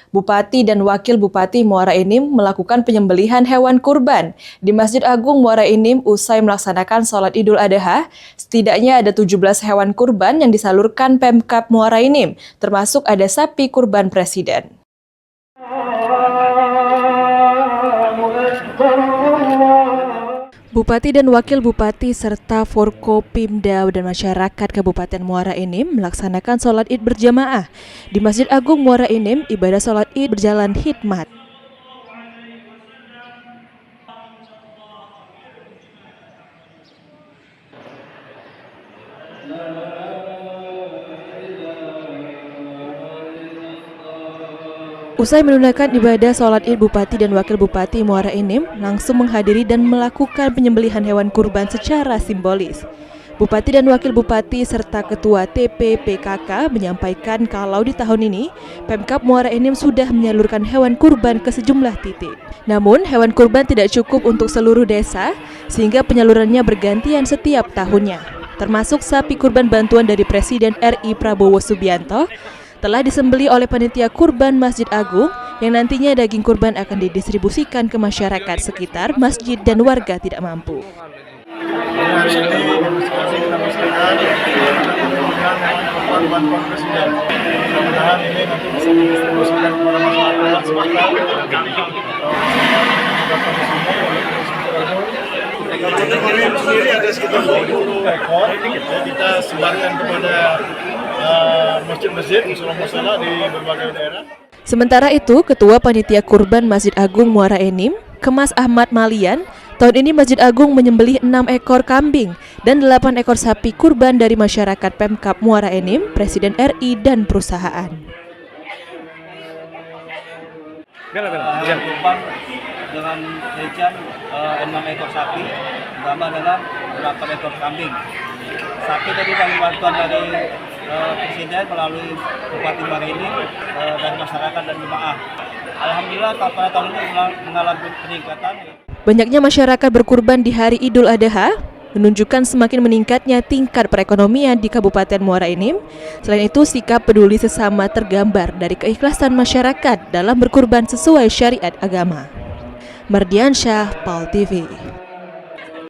Bupati dan Wakil Bupati Muara Enim melakukan penyembelihan hewan kurban di Masjid Agung Muara Enim usai melaksanakan sholat Idul Adha. Setidaknya ada 17 hewan kurban yang disalurkan Pemkab Muara Enim, termasuk ada sapi kurban Presiden. Bupati dan Wakil Bupati serta Forkopimda dan masyarakat Kabupaten Muara Enim melaksanakan sholat Id berjamaah. Di Masjid Agung Muara Enim, ibadah sholat Id berjalan hikmat. Usai menunaikan ibadah sholat Id, Bupati dan Wakil Bupati Muara Enim langsung menghadiri dan melakukan penyembelihan hewan kurban secara simbolis. Bupati dan Wakil Bupati serta Ketua TPPKK menyampaikan kalau di tahun ini Pemkab Muara Enim sudah menyalurkan hewan kurban ke sejumlah titik. Namun hewan kurban tidak cukup untuk seluruh desa sehingga penyalurannya bergantian setiap tahunnya. Termasuk sapi kurban bantuan dari Presiden RI Prabowo Subianto telah disembelih oleh panitia kurban Masjid Agung yang nantinya daging kurban akan didistribusikan ke masyarakat sekitar masjid dan warga tidak mampu. Hari ini kita pastikan bantuan Presiden. Mudah-mudahan ini nanti bisa didistribusikan kepada masyarakat sekitar. Kalau sendiri ada sekitar 20 ekor, kita sebarkan kepada masjid-masjid, musola-musola di berbagai daerah. Sementara itu, Ketua Panitia Kurban Masjid Agung Muara Enim, Kemas Ahmad Malian, tahun ini Masjid Agung menyembelih 6 ekor kambing dan 8 ekor sapi kurban dari masyarakat Pemkab Muara Enim, Presiden RI, dan perusahaan. Kurban dengan rincian 6 ekor sapi, ditambah dengan 8 ekor kambing. Sapi tadi kami bantuan dari Presiden melalui Bupati Muara Enim dan masyarakat dan jemaah. Alhamdulillah pada tahun ini mengalami peningkatan. Banyaknya masyarakat berkurban di hari Idul Adha menunjukkan semakin meningkatnya tingkat perekonomian di Kabupaten Muara Enim. Selain itu, sikap peduli sesama tergambar dari keikhlasan masyarakat dalam berkurban sesuai syariat agama. Mardiansyah, PAL TV.